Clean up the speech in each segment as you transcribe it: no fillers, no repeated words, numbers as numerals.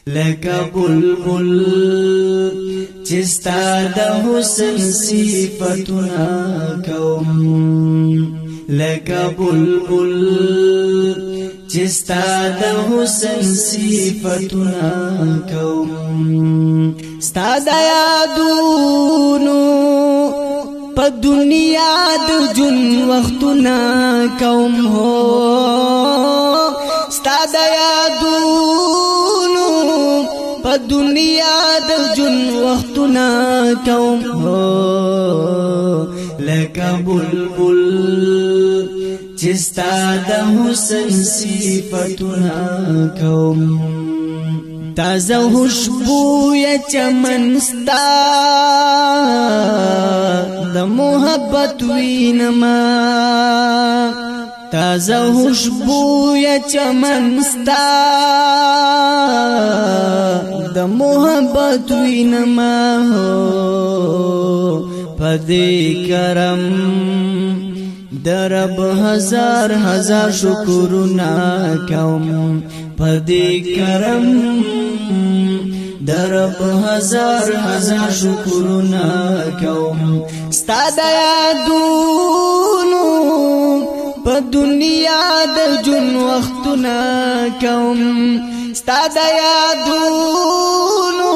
لکه بلبل چستا د حسن صفتنا کوم لکه بلبل چستا د حسن صفتنا کوم ستا د یادونو په دنیا د جون وختنا کوم هو ستا د یادونو په دنیا د جون وختنا کوم هو لکه بلبل چستا د حسن صفتنا کوم تازه خوشبو یا چمن ستا د محبت وینما تازه خوشبو یا چمن ستا د محبت وینما پدې کرم درب هزار هزار شکرنا کوم پدې کرم درب هزار هزار شکرنا کوم ستا د یادونو په دنیا د جون وختنا کوم ستا د یادونو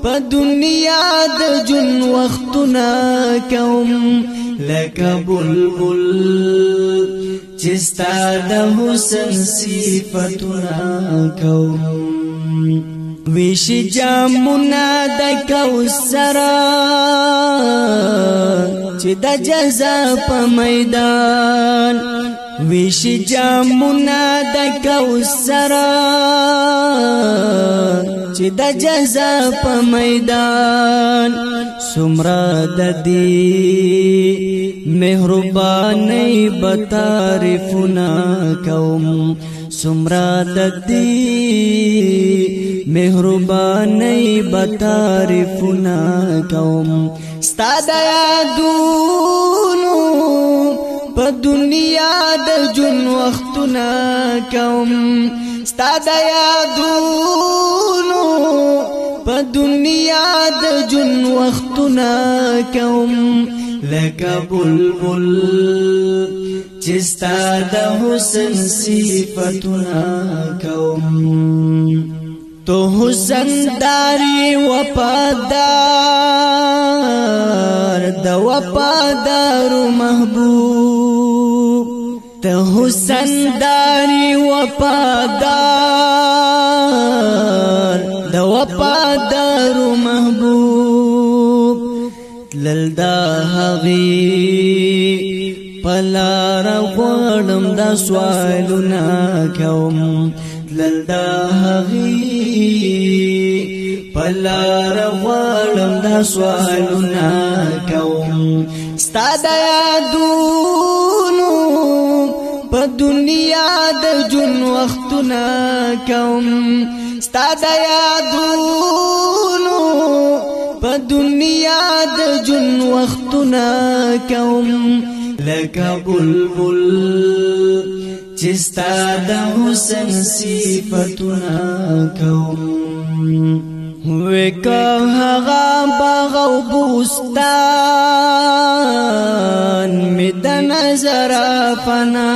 په دنیا د جون وختنا کوم لکه بلبل چستا د حسن صفتنا کوم ویش جامنا د کوثر چې د جزا په میدان ویش جامنا د کوثر چې د جزا په میدان سمرا د دې مهرباني بتعریفنا کوم سمرا د دې مهرباني بتعریفنا کوم ستا د یادونو په دنیا د جون وختنا کوم ستا د یادونو په دنیا د جون وختنا کوم لکه بلبل چستا د حسن صفتنا کوم تو حسن داری وفادار د وفادار محبوب ته حسن داری وفادار د وفادار محبوب للدا هغي پلار غړم د سوالنا کوم للدا هغي پلار غړم د سوالنا کوم ستا د یادونو په دنیا د جون وختنا کوم ستا د یادونو په دنیا د جون وختنا کوم لکه بلبل چستا د حسن صفتنا کوم وکه هغه باغ او بوستان می د نظر فنا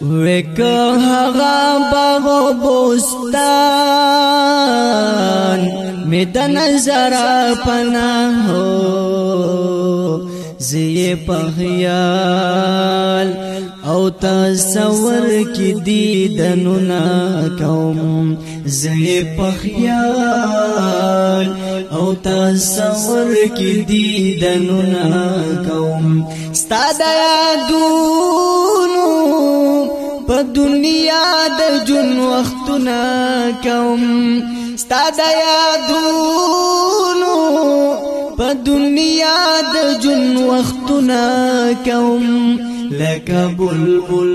وکه هغه باغ او بوستان می د نظر فنا هو زی په خیال او تصور کی دیدنو نا کوم زی په خیال او تصور کی دیدنو نا کوم ستا د یادونو په دنیا د جون وختنا کوم ستا د یادونو په دنیا د جون وختنا کوم لکه بلبل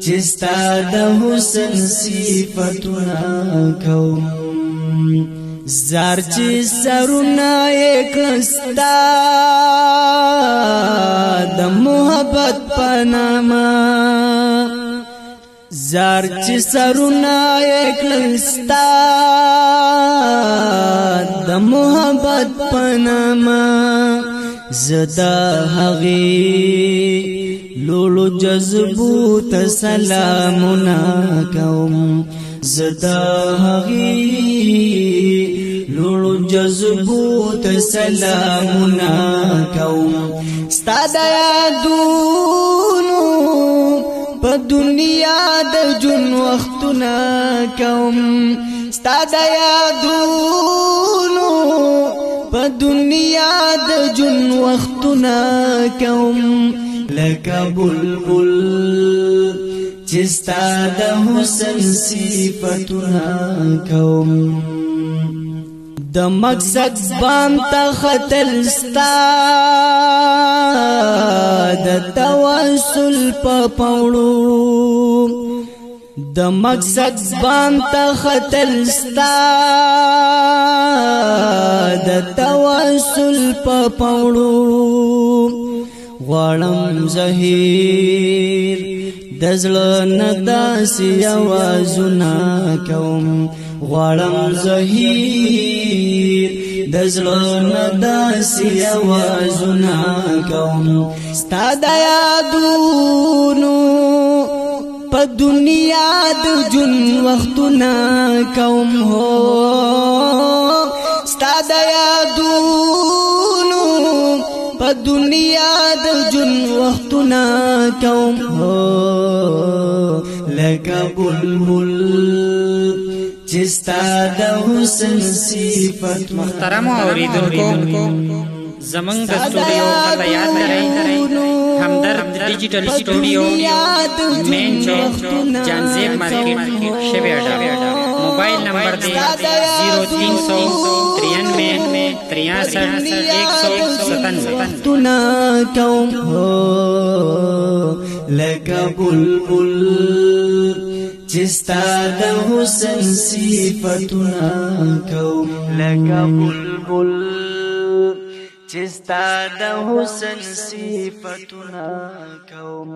چستا د حسن صفتنا کوم زار چې سرونه کړستا د محبت پنامه زار چې سرونه اکلستا د محبت پنما زدا هغي لولو جذبو ته سلامونه کوم زدا هغي لولو جذبو ته سلامونه کوم ستا د یادونو په دنیا د جون وختونه کوم ستا د یادونو په دنیا د جون وختونه کوم لکه بلبل چې ستا د حسن صفتونه کوم د مقصد بام ته ختل ستا د توسل په پاوړو د مقصد بام ته ختل ستا د توسل په پاوړو غواړم زهیر د زړه نه داسې آوازونه کوم غواړم زهیر د زړه نه داسې آوازونه کوم ستا د یادونو په دنیا د جون وختونه کوم هو ستا د یادونو په دنیا د جون وختونه کوم هو لکه بلبل چې ستا د حسن صفت محترم اوریدونکو زمنګ د سټوډیو پته یاد لرئ همدرد ډیجیټل سټوډیو مین چوک جانزیب مارکیټ شیویاډا موبایل نمبر دی 0393 تنا کوم لکه بلبل چې ستا د حسن صفتونه کوم لکه بلبل چې ستا د حسن صفتونه کوم